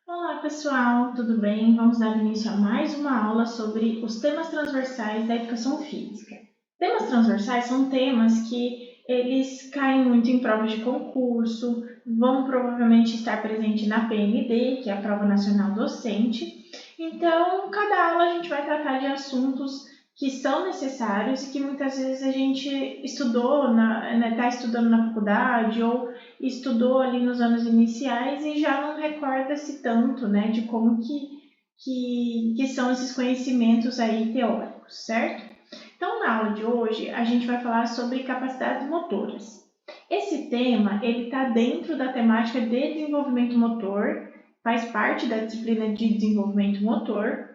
Olá pessoal, tudo bem? Vamos dar início a mais uma aula sobre os temas transversais da educação física. Temas transversais são temas que eles caem muito em provas de concurso, vão provavelmente estar presentes na PND, que é a Prova Nacional Docente. Então, cada aula a gente vai tratar de assuntos que são necessários e que muitas vezes a gente estudou, está estudando na faculdade ou estudou ali nos anos iniciais e já não recorda-se tanto, né, de como que são esses conhecimentos aí teóricos, certo? Então, na aula de hoje, a gente vai falar sobre capacidades motoras. Esse tema, ele está dentro da temática de desenvolvimento motor, faz parte da disciplina de desenvolvimento motor,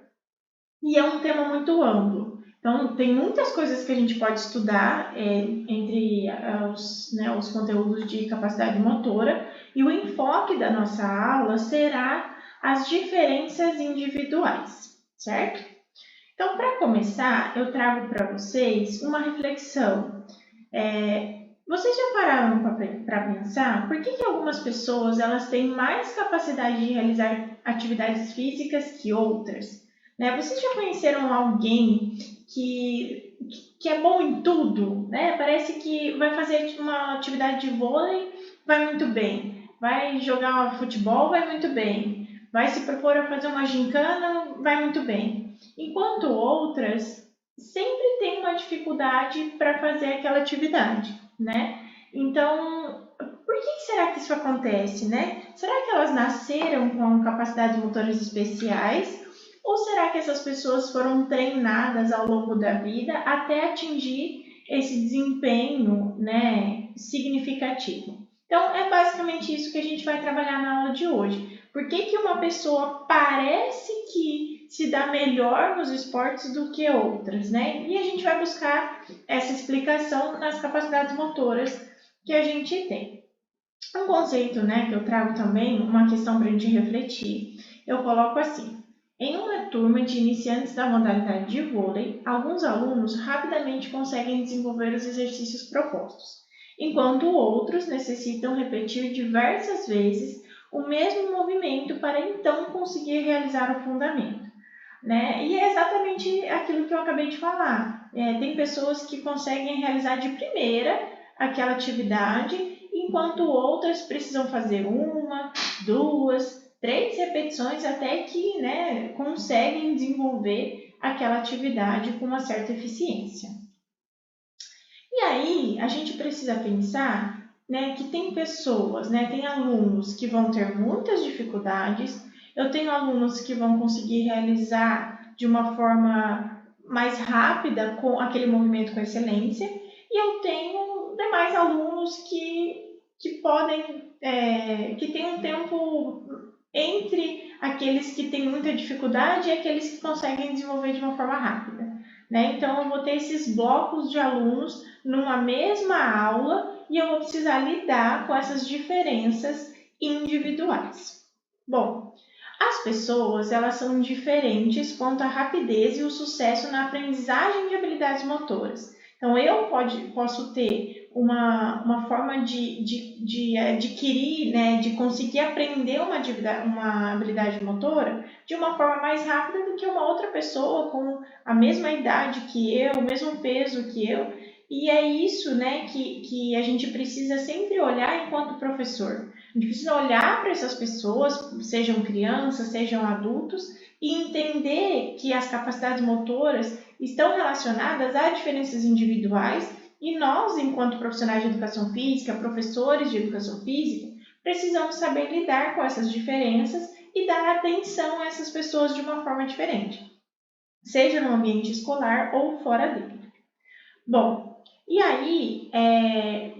e é um tema muito amplo. Então, tem muitas coisas que a gente pode estudar entre os conteúdos de capacidade motora, e o enfoque da nossa aula será as diferenças individuais, certo? Então, para começar, eu trago para vocês uma reflexão. Vocês já pararam para pensar por que algumas pessoas elas têm mais capacidade de realizar atividades físicas que outras? Né? Vocês já conheceram alguém que é bom em tudo? Né? Parece que vai fazer uma atividade de vôlei, vai muito bem. Vai jogar futebol, vai muito bem. Vai se propor a fazer uma gincana, vai muito bem. Enquanto outras sempre têm uma dificuldade para fazer aquela atividade, né? Então, por que será que isso acontece, né? Será que elas nasceram com capacidades motoras especiais? Ou será que essas pessoas foram treinadas ao longo da vida até atingir esse desempenho, né, significativo? Então, é basicamente isso que a gente vai trabalhar na aula de hoje. Por que uma pessoa parece que se dá melhor nos esportes do que outras, né? E a gente vai buscar essa explicação nas capacidades motoras que a gente tem. Um conceito, né, que eu trago também, uma questão para a gente refletir, eu coloco assim. Em uma turma de iniciantes da modalidade de vôlei, alguns alunos rapidamente conseguem desenvolver os exercícios propostos, enquanto outros necessitam repetir diversas vezes o mesmo movimento para então conseguir realizar o fundamento. Né? E é exatamente aquilo que eu acabei de falar. Tem pessoas que conseguem realizar de primeira aquela atividade, enquanto outras precisam fazer uma, duas, três repetições até que, né, conseguem desenvolver aquela atividade com uma certa eficiência. E aí a gente precisa pensar, né, que tem pessoas, né, tem alunos que vão ter muitas dificuldades, eu tenho alunos que vão conseguir realizar de uma forma mais rápida com aquele movimento com excelência, e eu tenho demais alunos que podem, que têm um tempo entre aqueles que têm muita dificuldade e aqueles que conseguem desenvolver de uma forma rápida. Né? Então, eu vou ter esses blocos de alunos numa mesma aula e eu vou precisar lidar com essas diferenças individuais. Bom, as pessoas elas são diferentes quanto à rapidez e o sucesso na aprendizagem de habilidades motoras. Então, eu posso ter uma forma de adquirir, né, de conseguir aprender uma habilidade motora de uma forma mais rápida do que uma outra pessoa com a mesma idade que eu, o mesmo peso que eu. E é isso, né, que a gente precisa sempre olhar enquanto professor. A gente precisa olhar para essas pessoas, sejam crianças, sejam adultos, e entender que as capacidades motoras estão relacionadas a diferenças individuais e nós, enquanto profissionais de educação física, professores de educação física, precisamos saber lidar com essas diferenças e dar atenção a essas pessoas de uma forma diferente, seja no ambiente escolar ou fora dele. Bom, e aí,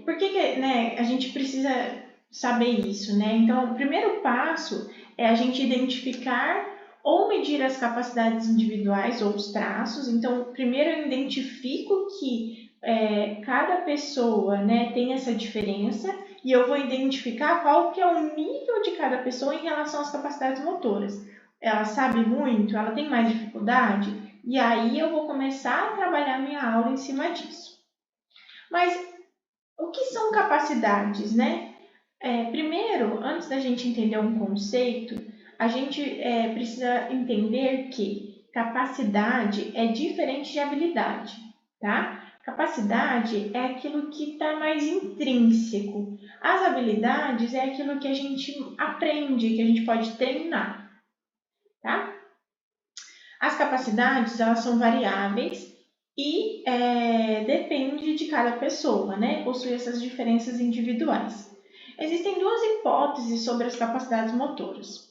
por que, né, a gente precisa saber isso, né? Então, o primeiro passo é a gente identificar ou medir as capacidades individuais ou os traços. Então, primeiro eu identifico que cada pessoa, né, tem essa diferença e eu vou identificar qual que é o nível de cada pessoa em relação às capacidades motoras. Ela sabe muito? Ela tem mais dificuldade? E aí eu vou começar a trabalhar minha aula em cima disso. Mas o que são capacidades, né? Primeiro, antes da gente entender um conceito, a gente precisa entender que capacidade é diferente de habilidade, tá? Capacidade é aquilo que está mais intrínseco. As habilidades é aquilo que a gente aprende, que a gente pode treinar, tá? As capacidades, elas são variáveis e depende de cada pessoa, né? Possui essas diferenças individuais. Existem duas hipóteses sobre as capacidades motoras.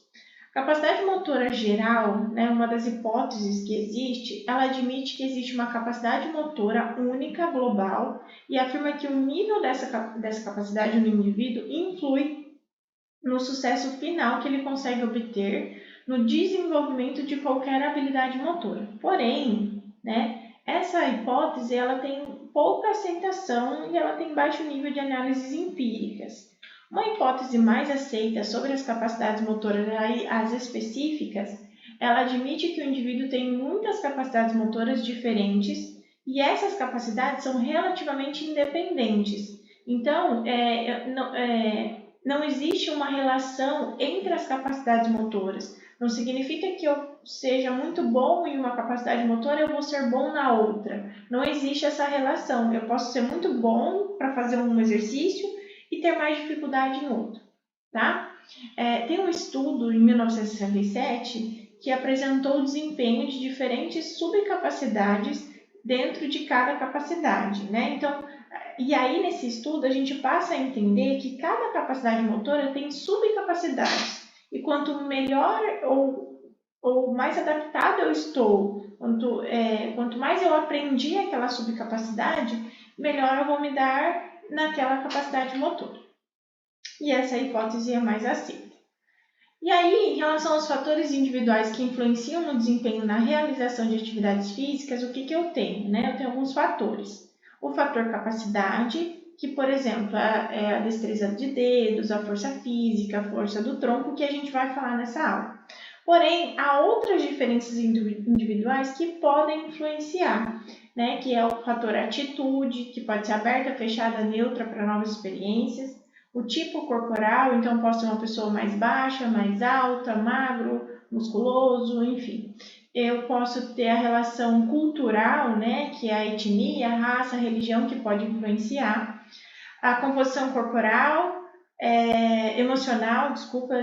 A capacidade motora geral, né, uma das hipóteses que existe, ela admite que existe uma capacidade motora única, global, e afirma que o nível dessa capacidade no indivíduo influi no sucesso final que ele consegue obter no desenvolvimento de qualquer habilidade motora. Porém, né, essa hipótese ela tem pouca aceitação e ela tem baixo nível de análises empíricas. Uma hipótese mais aceita sobre as capacidades motoras, as específicas, ela admite que o indivíduo tem muitas capacidades motoras diferentes e essas capacidades são relativamente independentes. Então, não existe uma relação entre as capacidades motoras. Não significa que eu seja muito bom em uma capacidade motora e eu vou ser bom na outra. Não existe essa relação. Eu posso ser muito bom para fazer um exercício e ter mais dificuldade em outro, tá? Tem um estudo em 1967 que apresentou o desempenho de diferentes subcapacidades dentro de cada capacidade, né? Então, e aí nesse estudo a gente passa a entender que cada capacidade motora tem subcapacidades e quanto melhor ou mais adaptado eu estou, quanto mais eu aprendi aquela subcapacidade, melhor eu vou me dar naquela capacidade motora. E essa hipótese é mais aceita. E aí, em relação aos fatores individuais que influenciam no desempenho na realização de atividades físicas, o que eu tenho? Né? Eu tenho alguns fatores. O fator capacidade, que, por exemplo, é a destreza de dedos, a força física, a força do tronco, que a gente vai falar nessa aula. Porém, há outras diferenças individuais que podem influenciar, né? Que é o fator atitude, que pode ser aberta, fechada, neutra para novas experiências. O tipo corporal, então posso ser uma pessoa mais baixa, mais alta, magro, musculoso, enfim. Eu posso ter a relação cultural, né? Que é a etnia, a raça, a religião, que pode influenciar. A composição corporal, emocional,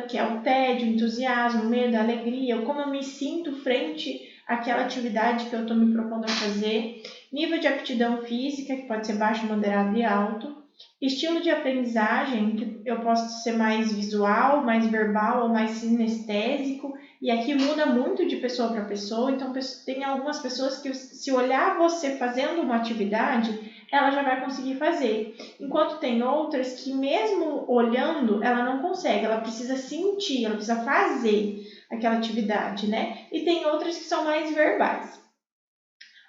que é o tédio, o entusiasmo, o medo, a alegria, como eu me sinto frente àquela atividade que eu estou me propondo a fazer, nível de aptidão física, que pode ser baixo, moderado e alto, estilo de aprendizagem, que eu posso ser mais visual, mais verbal ou mais sinestésico, e aqui muda muito de pessoa para pessoa, então tem algumas pessoas que se olhar você fazendo uma atividade, ela já vai conseguir fazer. Enquanto tem outras que mesmo olhando, ela não consegue, ela precisa sentir, ela precisa fazer aquela atividade, né? E tem outras que são mais verbais.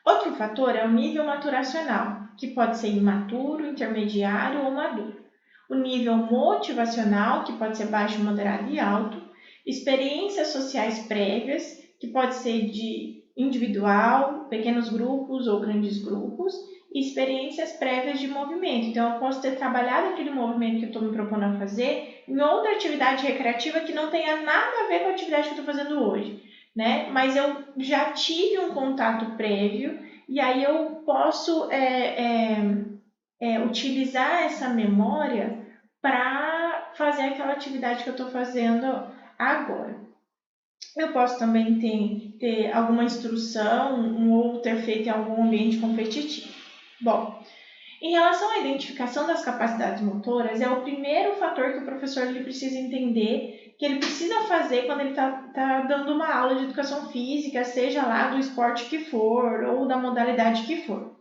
Outro fator é o nível maturacional, que pode ser imaturo, intermediário ou maduro. O nível motivacional, que pode ser baixo, moderado e alto. Experiências sociais prévias, que pode ser de individual, pequenos grupos ou grandes grupos. E experiências prévias de movimento. Então, eu posso ter trabalhado aquele movimento que eu estou me propondo a fazer em outra atividade recreativa que não tenha nada a ver com a atividade que eu estou fazendo hoje, né? Mas eu já tive um contato prévio e aí eu posso utilizar essa memória para fazer aquela atividade que eu estou fazendo agora. Eu posso também ter alguma instrução ou ter feito em algum ambiente competitivo. Bom, em relação à identificação das capacidades motoras, é o primeiro fator que o professor ele precisa entender, que ele precisa fazer quando ele está dando uma aula de educação física, seja lá do esporte que for ou da modalidade que for.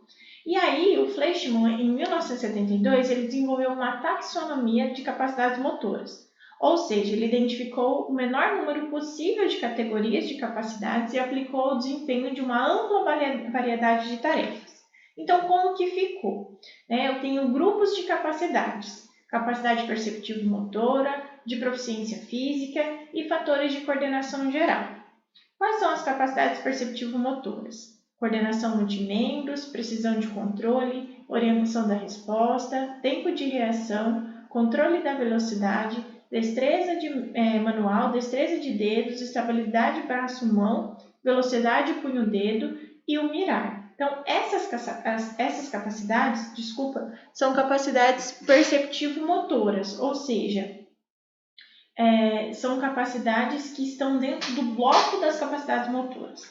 E aí, o Fleischmann, em 1972, ele desenvolveu uma taxonomia de capacidades motoras. Ou seja, ele identificou o menor número possível de categorias de capacidades e aplicou o desempenho de uma ampla variedade de tarefas. Então, como que ficou? Eu tenho grupos de capacidades. Capacidade perceptivo-motora, de proficiência física e fatores de coordenação geral. Quais são as capacidades perceptivo-motoras? Coordenação multimembros, precisão de controle, orientação da resposta, tempo de reação, controle da velocidade, destreza manual, destreza de dedos, estabilidade braço-mão, velocidade punho-dedo e o mirar. Então, essas capacidades, são capacidades perceptivo-motoras, ou seja, são capacidades que estão dentro do bloco das capacidades motoras.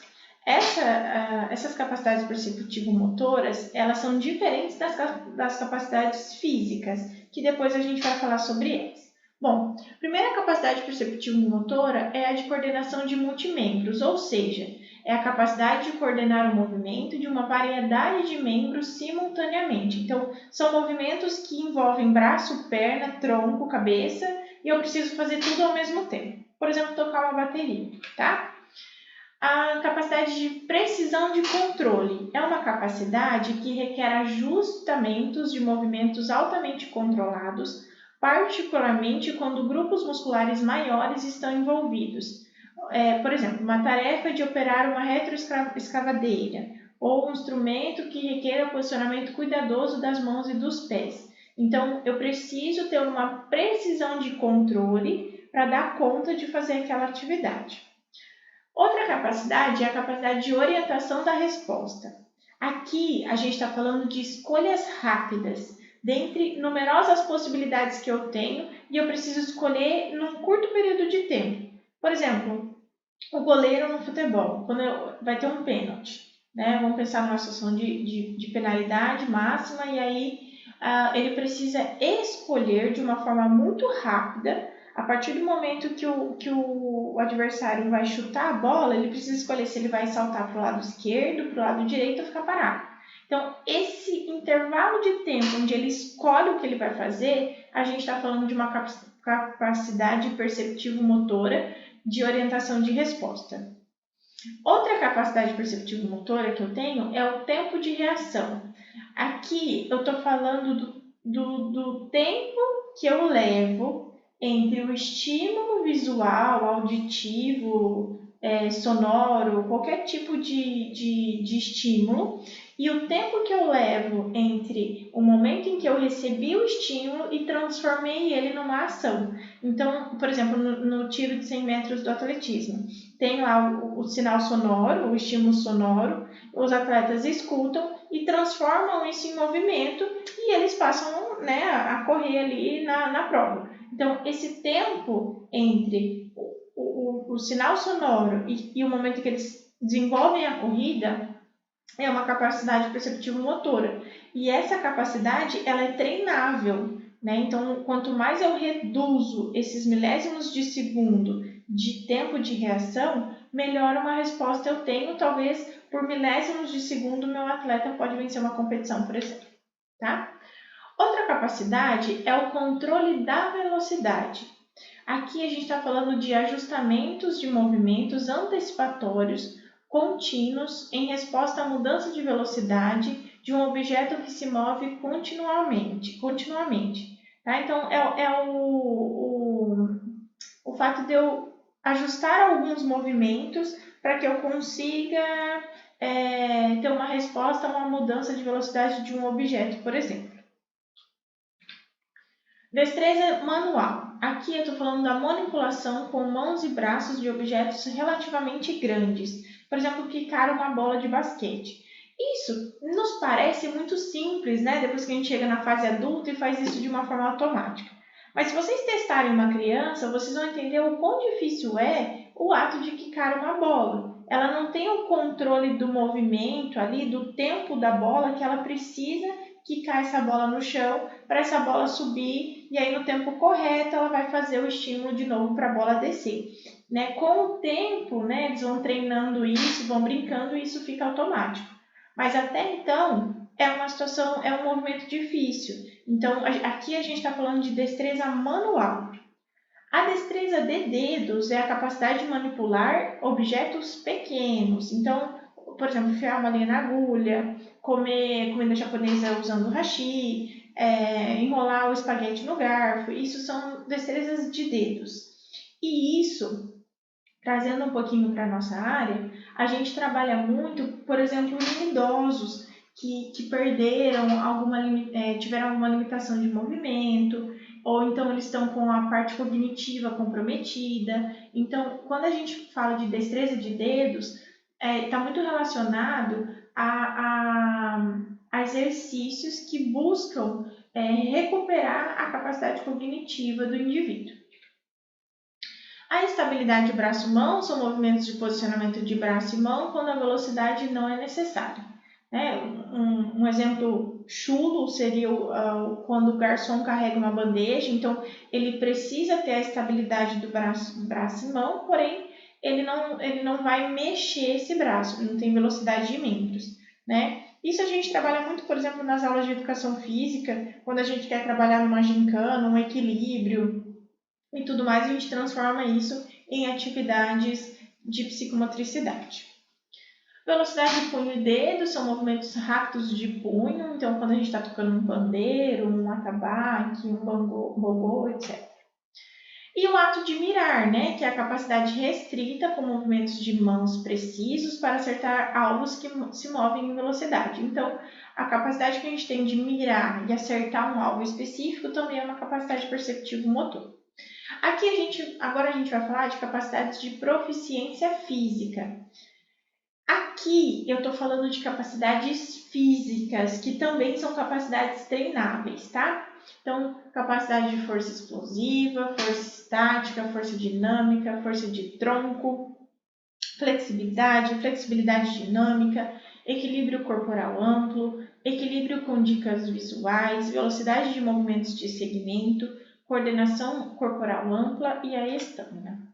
Essas capacidades perceptivo-motoras, elas são diferentes das capacidades físicas, que depois a gente vai falar sobre elas. Bom, a primeira capacidade perceptivo-motora é a de coordenação de multimembros, ou seja, é a capacidade de coordenar o movimento de uma variedade de membros simultaneamente. Então, são movimentos que envolvem braço, perna, tronco, cabeça, e eu preciso fazer tudo ao mesmo tempo. Por exemplo, tocar uma bateria, tá? A capacidade de precisão de controle é uma capacidade que requer ajustamentos de movimentos altamente controlados, particularmente quando grupos musculares maiores estão envolvidos. Por exemplo, uma tarefa de operar uma retroescavadeira ou um instrumento que requer o posicionamento cuidadoso das mãos e dos pés. Então, eu preciso ter uma precisão de controle para dar conta de fazer aquela atividade. Outra capacidade é a capacidade de orientação da resposta. Aqui, a gente está falando de escolhas rápidas, dentre numerosas possibilidades que eu tenho, e eu preciso escolher num curto período de tempo. Por exemplo, o goleiro no futebol, quando vai ter um pênalti, né? Vamos pensar numa situação de penalidade máxima, e aí ele precisa escolher de uma forma muito rápida. A partir do momento que o adversário vai chutar a bola, ele precisa escolher se ele vai saltar para o lado esquerdo, para o lado direito ou ficar parado. Então, esse intervalo de tempo onde ele escolhe o que ele vai fazer, a gente está falando de uma capacidade perceptivo-motora de orientação de resposta. Outra capacidade perceptivo-motora que eu tenho é o tempo de reação. Aqui eu estou falando do tempo que eu levo entre o estímulo visual, auditivo, sonoro, qualquer tipo de estímulo, e o tempo que eu levo entre o momento em que eu recebi o estímulo e transformei ele numa ação. Então, por exemplo, no tiro de 100 metros do atletismo, tem lá o sinal sonoro, o estímulo sonoro, os atletas escutam e transformam isso em movimento e eles passam, né, a correr ali na prova. Então, esse tempo entre o sinal sonoro e o momento que eles desenvolvem a corrida é uma capacidade perceptivo-motora. E essa capacidade ela é treinável, né? Então, quanto mais eu reduzo esses milésimos de segundo de tempo de reação, melhor uma resposta eu tenho. Talvez por milésimos de segundo meu atleta pode vencer uma competição, por exemplo, tá? Outra capacidade é o controle da velocidade. Aqui a gente está falando de ajustamentos de movimentos antecipatórios contínuos em resposta à mudança de velocidade de um objeto que se move continuamente. Tá? Então, o fato de eu ajustar alguns movimentos para que eu consiga ter uma resposta a uma mudança de velocidade de um objeto, por exemplo. Destreza manual. Aqui eu estou falando da manipulação com mãos e braços de objetos relativamente grandes. Por exemplo, picar uma bola de basquete. Isso nos parece muito simples, né? Depois que a gente chega na fase adulta e faz isso de uma forma automática. Mas se vocês testarem uma criança, vocês vão entender o quão difícil é o ato de quicar uma bola. Ela não tem o controle do movimento ali, do tempo da bola que ela precisa quicar essa bola no chão para essa bola subir e aí no tempo correto ela vai fazer o estímulo de novo para a bola descer. Né? Com o tempo, né, eles vão treinando isso, vão brincando e isso fica automático. Mas até então é uma situação, é um movimento difícil. Então aqui a gente está falando de destreza manual. A destreza de dedos é a capacidade de manipular objetos pequenos. Então, por exemplo, enfiar uma linha na agulha, comer comida japonesa usando hashi, enrolar o espaguete no garfo. Isso são destrezas de dedos. E isso, trazendo um pouquinho para a nossa área, a gente trabalha muito, por exemplo, em idosos que perderam tiveram alguma limitação de movimento, ou então eles estão com a parte cognitiva comprometida. Então, quando a gente fala de destreza de dedos, está muito relacionado a exercícios que buscam recuperar a capacidade cognitiva do indivíduo. A estabilidade de braço-mão são movimentos de posicionamento de braço e mão quando a velocidade não é necessária. Um exemplo chulo seria quando o garçom carrega uma bandeja, então ele precisa ter a estabilidade do braço e mão, porém ele não vai mexer esse braço, ele não tem velocidade de membros, né? Isso a gente trabalha muito, por exemplo, nas aulas de educação física, quando a gente quer trabalhar numa gincana, um equilíbrio e tudo mais, a gente transforma isso em atividades de psicomotricidade. Velocidade de punho e dedo são movimentos rápidos de punho, então quando a gente está tocando um pandeiro, um atabaque, um bongô, etc. E o ato de mirar, né, que é a capacidade restrita com movimentos de mãos precisos para acertar alvos que se movem em velocidade. Então, a capacidade que a gente tem de mirar e acertar um alvo específico também é uma capacidade perceptiva motor. Aqui agora a gente vai falar de capacidades de proficiência física. Aqui eu estou falando de capacidades físicas, que também são capacidades treináveis, tá? Então, capacidade de força explosiva, força estática, força dinâmica, força de tronco, flexibilidade dinâmica, equilíbrio corporal amplo, equilíbrio com dicas visuais, velocidade de movimentos de segmento, coordenação corporal ampla e a estamina.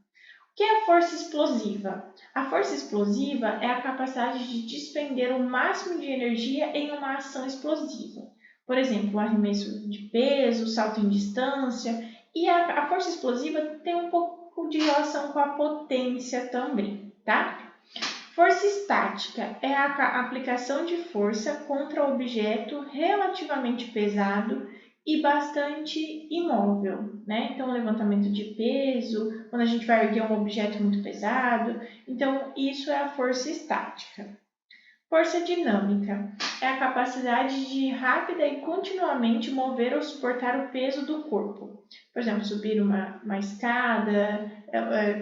O que é a força explosiva? A força explosiva é a capacidade de despender o máximo de energia em uma ação explosiva. Por exemplo, o arremesso de peso, o salto em distância. E a força explosiva tem um pouco de relação com a potência também, tá? Força estática é a aplicação de força contra objeto relativamente pesado e bastante imóvel, né? Então, levantamento de peso, quando a gente vai erguer um objeto muito pesado. Então, isso é a força estática. Força dinâmica é a capacidade de rápida e continuamente mover ou suportar o peso do corpo. Por exemplo, subir uma escada,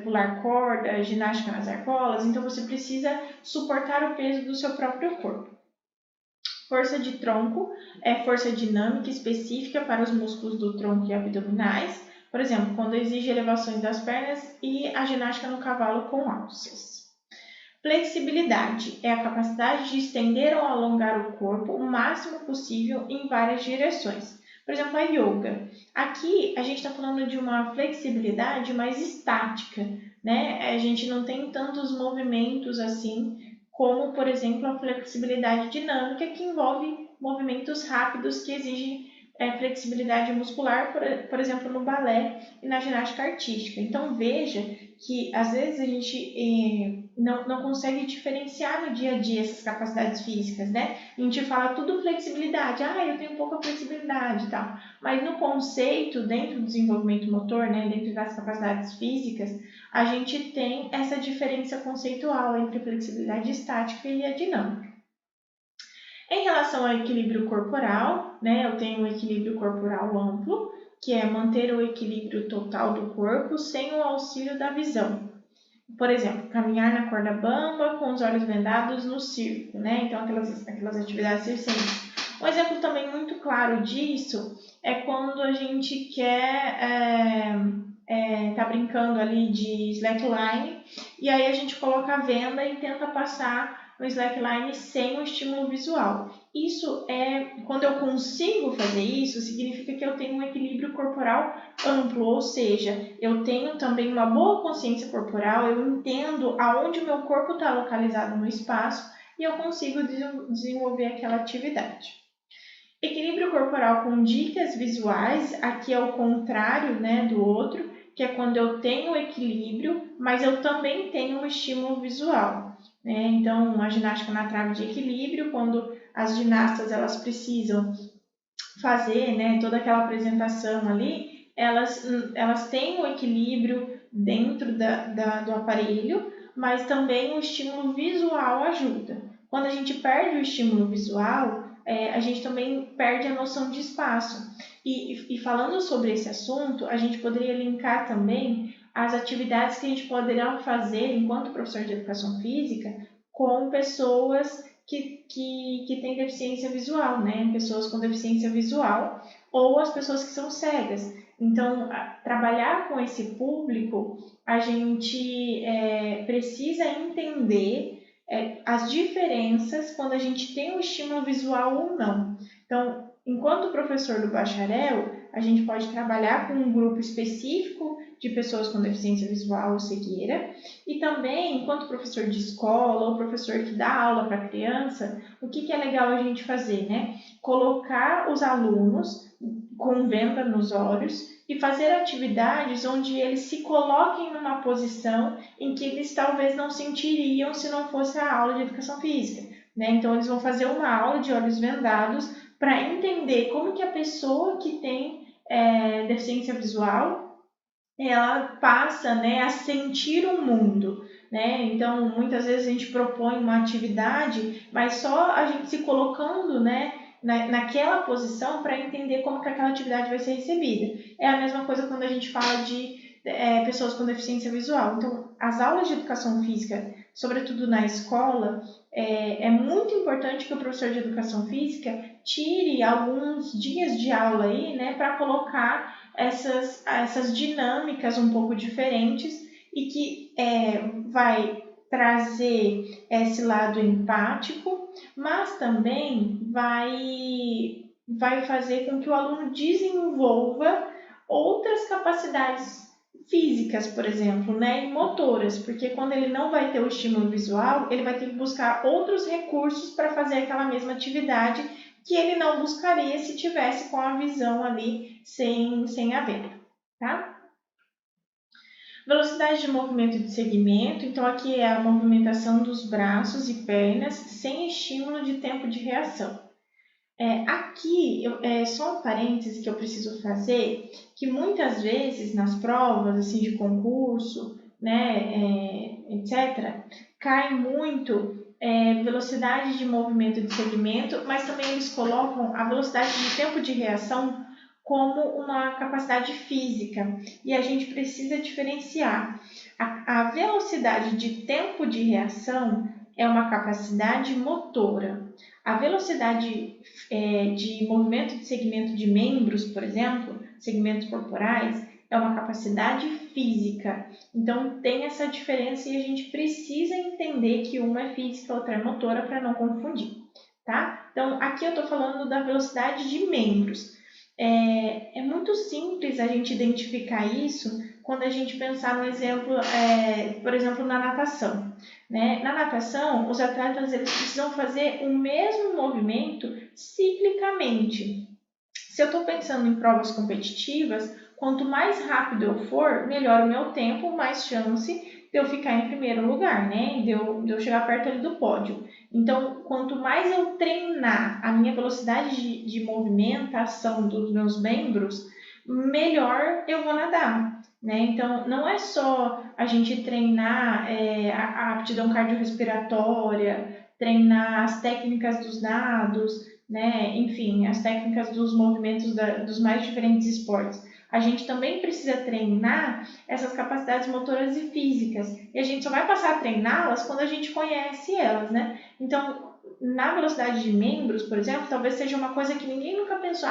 pular corda, ginástica nas argolas. Então, você precisa suportar o peso do seu próprio corpo. Força de tronco é força dinâmica específica para os músculos do tronco e abdominais, por exemplo, quando exige elevações das pernas e a ginástica no cavalo com alças. Flexibilidade é a capacidade de estender ou alongar o corpo o máximo possível em várias direções. Por exemplo, a yoga. Aqui a gente está falando de uma flexibilidade mais estática, né? A gente não tem tantos movimentos assim como, por exemplo, a flexibilidade dinâmica, que envolve movimentos rápidos que exigem flexibilidade muscular, por exemplo, no balé e na ginástica artística. Então, veja que, às vezes, a gente não consegue diferenciar no dia a dia essas capacidades físicas, né? A gente fala tudo flexibilidade, eu tenho pouca flexibilidade e tal. Mas no conceito, dentro do desenvolvimento motor, né, dentro das capacidades físicas, a gente tem essa diferença conceitual entre a flexibilidade estática e a dinâmica. Em relação ao equilíbrio corporal, né, eu tenho um equilíbrio corporal amplo, que é manter o equilíbrio total do corpo sem o auxílio da visão. Por exemplo, caminhar na corda bamba com os olhos vendados no circo, né? Então, aquelas atividades circenses. Um exemplo também muito claro disso é quando a gente quer tá brincando ali de slackline e aí a gente coloca a venda e tenta passar no slackline sem o estímulo visual. Isso quando eu consigo fazer isso, significa que eu tenho um equilíbrio corporal amplo, ou seja, eu tenho também uma boa consciência corporal, eu entendo aonde o meu corpo está localizado no espaço e eu consigo desenvolver aquela atividade. Equilíbrio corporal com dicas visuais, aqui é o contrário, né, do outro, que é quando eu tenho equilíbrio, mas eu também tenho um estímulo visual. Né? Então, a ginástica na trave de equilíbrio, quando as ginastas elas precisam fazer, né, toda aquela apresentação ali, elas têm o equilíbrio dentro do aparelho, mas também o estímulo visual ajuda. Quando a gente perde o estímulo visual, a gente também perde a noção de espaço. E falando sobre esse assunto, a gente poderia linkar também as atividades que a gente poderia fazer enquanto professor de educação física com pessoas que têm deficiência visual, né? Pessoas com deficiência visual ou as pessoas que são cegas. Então, trabalhar com esse público, a gente precisa entender as diferenças quando a gente tem um estímulo visual ou não. Então, enquanto professor do bacharel, a gente pode trabalhar com um grupo específico de pessoas com deficiência visual ou cegueira, e também, enquanto professor de escola ou professor que dá aula para criança, o que é legal a gente fazer, né? Colocar os alunos com venda nos olhos e fazer atividades onde eles se coloquem numa posição em que eles talvez não sentiriam se não fosse a aula de educação física, né? Então, eles vão fazer uma aula de olhos vendados para entender como que a pessoa que tem deficiência visual ela passa, né, a sentir o mundo, né? Então, muitas vezes a gente propõe uma atividade, mas só a gente se colocando, né, naquela posição para entender como que aquela atividade vai ser recebida. É a mesma coisa quando a gente fala de pessoas com deficiência visual. Então, as aulas de educação física, sobretudo na escola, é muito importante que o professor de educação física tire alguns dias de aula aí, né, para colocar essas dinâmicas um pouco diferentes e que vai trazer esse lado empático, mas também vai fazer com que o aluno desenvolva outras capacidades físicas, por exemplo, né, e motoras, porque quando ele não vai ter o estímulo visual, ele vai ter que buscar outros recursos para fazer aquela mesma atividade que ele não buscaria se tivesse com a visão ali sem a venda, tá? Velocidade de movimento de segmento, então aqui é a movimentação dos braços e pernas sem estímulo de tempo de reação. Aqui, só um parêntese que eu preciso fazer, que muitas vezes nas provas assim, de concurso, né, etc., cai muito velocidade de movimento de segmento, mas também eles colocam a velocidade de tempo de reação como uma capacidade física, e a gente precisa diferenciar. A velocidade de tempo de reação é uma capacidade motora. A velocidade de movimento de segmento de membros, por exemplo, segmentos corporais, é uma capacidade física. Então, tem essa diferença e a gente precisa entender que uma é física, outra é motora, para não confundir, tá? Então, aqui eu estou falando da velocidade de membros. É muito simples a gente identificar isso quando a gente pensar no exemplo, por exemplo, na natação. Né? Na natação, os atletas eles precisam fazer o mesmo movimento ciclicamente. Se eu estou pensando em provas competitivas, quanto mais rápido eu for, melhor o meu tempo, mais chance de eu ficar em primeiro lugar, né? De eu chegar perto ali do pódio. Então, quanto mais eu treinar a minha velocidade de movimentação dos meus membros, melhor eu vou nadar. Né? Então, não é só a gente treinar a aptidão cardiorrespiratória, treinar as técnicas dos nados, né? Enfim, as técnicas dos movimentos dos mais diferentes esportes. A gente também precisa treinar essas capacidades motoras e físicas. E a gente só vai passar a treiná-las quando a gente conhece elas, né? Então, na velocidade de membros, por exemplo, talvez seja uma coisa que ninguém nunca pensou,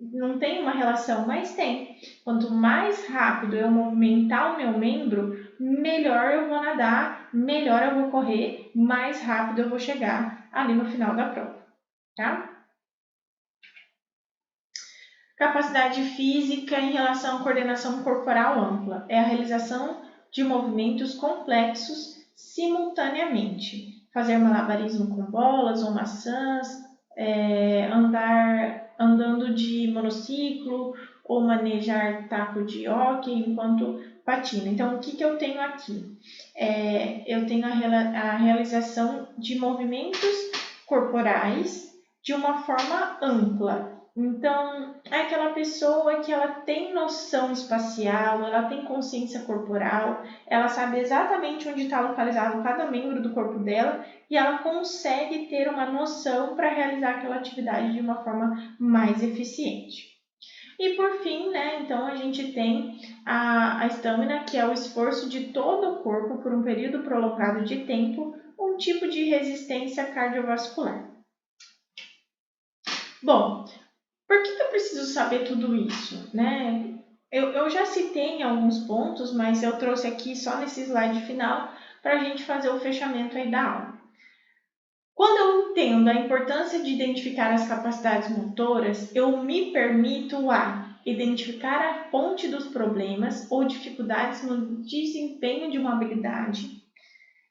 não tem uma relação, mas tem. Quanto mais rápido eu movimentar o meu membro, melhor eu vou nadar, melhor eu vou correr, mais rápido eu vou chegar ali no final da prova, tá? Capacidade física em relação à coordenação corporal ampla é a realização de movimentos complexos simultaneamente. Fazer malabarismo com bolas ou maçãs, andando de monociclo ou manejar taco de hóquei enquanto patina. Então, o que eu tenho aqui? Eu tenho a realização de movimentos corporais de uma forma ampla. Então, é aquela pessoa que ela tem noção espacial, ela tem consciência corporal, ela sabe exatamente onde está localizado cada membro do corpo dela e ela consegue ter uma noção para realizar aquela atividade de uma forma mais eficiente. E por fim, né, então a gente tem a estamina, que é o esforço de todo o corpo por um período prolongado de tempo, um tipo de resistência cardiovascular. Bom, por que eu preciso saber tudo isso, né? Eu já citei em alguns pontos, mas eu trouxe aqui só nesse slide final para a gente fazer o fechamento aí da aula. Quando eu entendo a importância de identificar as capacidades motoras, eu me permito a identificar a fonte dos problemas ou dificuldades no desempenho de uma habilidade.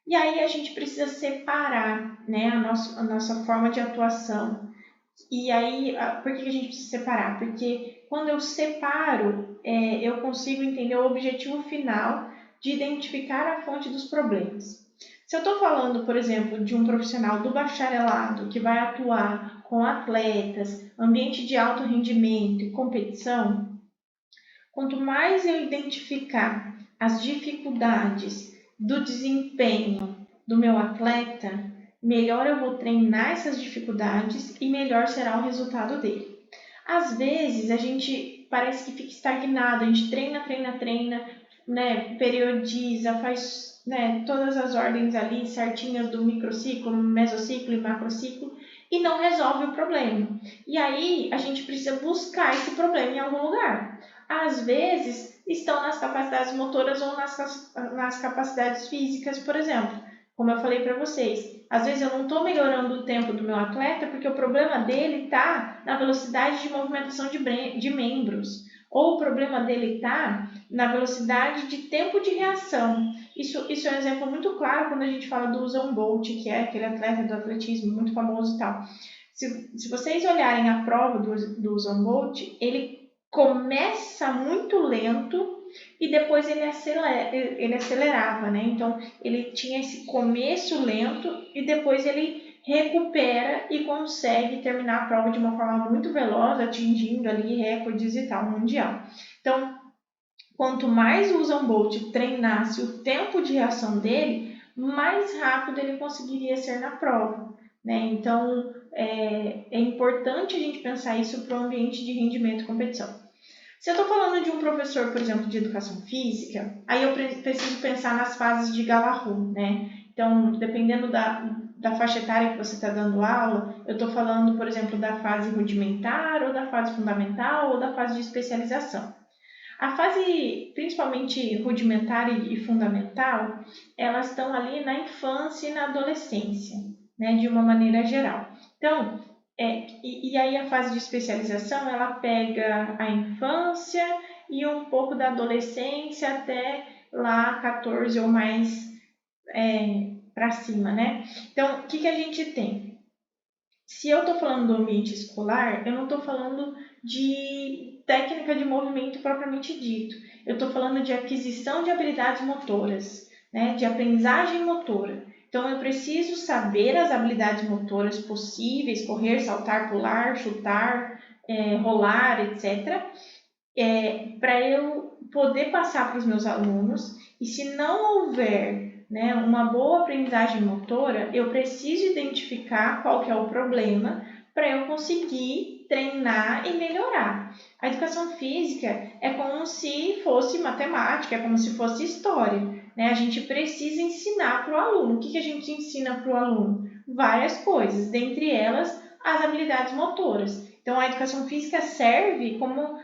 E aí a gente precisa separar, né, a nossa forma de atuação. E aí, por que a gente precisa separar? Porque quando eu separo, eu consigo entender o objetivo final de identificar a fonte dos problemas. Se eu estou falando, por exemplo, de um profissional do bacharelado que vai atuar com atletas, ambiente de alto rendimento e competição, quanto mais eu identificar as dificuldades do desempenho do meu atleta, melhor eu vou treinar essas dificuldades e melhor será o resultado dele. Às vezes a gente parece que fica estagnado, a gente treina, né, periodiza, faz, né, todas as ordens ali certinhas do microciclo, mesociclo e macrociclo e não resolve o problema. E aí a gente precisa buscar esse problema em algum lugar. Às vezes estão nas capacidades motoras ou nas capacidades físicas, por exemplo. Como eu falei para vocês, às vezes eu não estou melhorando o tempo do meu atleta porque o problema dele está na velocidade de movimentação de membros, ou o problema dele está na velocidade de tempo de reação. Isso é um exemplo muito claro quando a gente fala do Usain Bolt, que é aquele atleta do atletismo muito famoso e tal. Se vocês olharem a prova do Usain Bolt, ele começa muito lento e depois ele acelerava, né? Então, ele tinha esse começo lento e depois ele recupera e consegue terminar a prova de uma forma muito veloz, atingindo ali recordes e tal, mundial. Então, quanto mais o Usain Bolt treinasse o tempo de reação dele, mais rápido ele conseguiria ser na prova, né? Então, é importante a gente pensar isso para o ambiente de rendimento e competição. Se eu estou falando de um professor, por exemplo, de educação física, aí eu preciso pensar nas fases de Galahu, né? Então, dependendo da faixa etária que você está dando aula, eu estou falando, por exemplo, da fase rudimentar, ou da fase fundamental, ou da fase de especialização. A fase, principalmente rudimentar e fundamental, elas estão ali na infância e na adolescência, né, de uma maneira geral. Então, e aí a fase de especialização, ela pega a infância e um pouco da adolescência até lá 14 ou mais para cima, né? Então, o que a gente tem? Se eu estou falando do ambiente escolar, eu não estou falando de técnica de movimento propriamente dito. Eu estou falando de aquisição de habilidades motoras, né? De aprendizagem motora. Então, eu preciso saber as habilidades motoras possíveis, correr, saltar, pular, chutar, rolar, etc., para eu poder passar para os meus alunos. E se não houver, né, uma boa aprendizagem motora, eu preciso identificar qual que é o problema para eu conseguir treinar e melhorar. A educação física é como se fosse matemática, é como se fosse história, né? A gente precisa ensinar para o aluno. O que a gente ensina para o aluno? Várias coisas, dentre elas as habilidades motoras. Então, a educação física serve como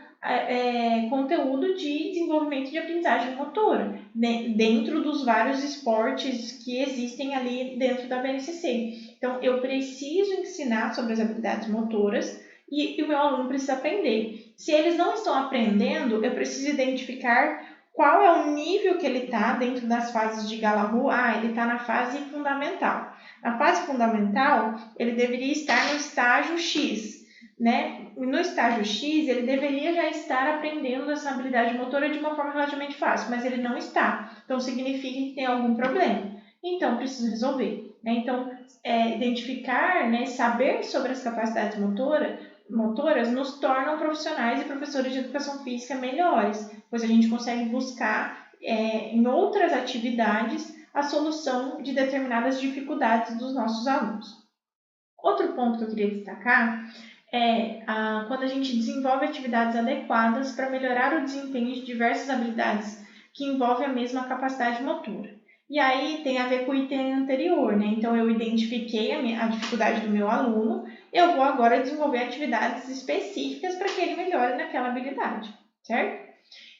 conteúdo de desenvolvimento de aprendizagem motora, dentro dos vários esportes que existem ali dentro da BNCC. Então, eu preciso ensinar sobre as habilidades motoras e o meu aluno precisa aprender. Se eles não estão aprendendo, eu preciso identificar qual é o nível que ele está dentro das fases de Galahu. Ele está na fase fundamental. Na fase fundamental, ele deveria estar no estágio X, né? No estágio X, ele deveria já estar aprendendo essa habilidade motora de uma forma relativamente fácil, mas ele não está. Então, significa que tem algum problema. Então, preciso resolver, né? Então, identificar, né, saber sobre as capacidades motoras motoras nos tornam profissionais e professores de educação física melhores, pois a gente consegue buscar em outras atividades a solução de determinadas dificuldades dos nossos alunos. Outro ponto que eu queria destacar é quando a gente desenvolve atividades adequadas para melhorar o desempenho de diversas habilidades que envolvem a mesma capacidade motora. E aí tem a ver com o item anterior, né? Então eu identifiquei a dificuldade do meu aluno, eu vou agora desenvolver atividades específicas para que ele melhore naquela habilidade, certo?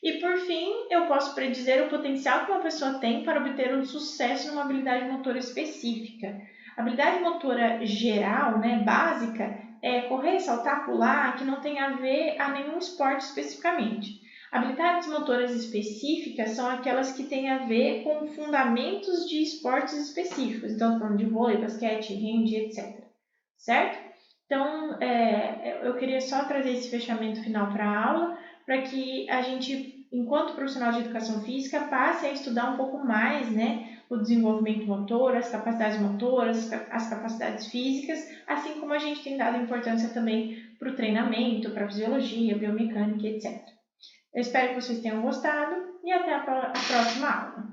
E por fim, eu posso predizer o potencial que uma pessoa tem para obter um sucesso numa habilidade motora específica. A habilidade motora geral, né, básica, é correr, saltar, pular, que não tem a ver a nenhum esporte especificamente. Habilidades motoras específicas são aquelas que têm a ver com fundamentos de esportes específicos. Então, falando de vôlei, basquete, hand, etc. Certo? Então, eu queria só trazer esse fechamento final para a aula, para que a gente, enquanto profissional de educação física, passe a estudar um pouco mais, né, o desenvolvimento motor, as capacidades motoras, as capacidades físicas, assim como a gente tem dado importância também para o treinamento, para a fisiologia, biomecânica, etc. Eu espero que vocês tenham gostado e até a próxima aula.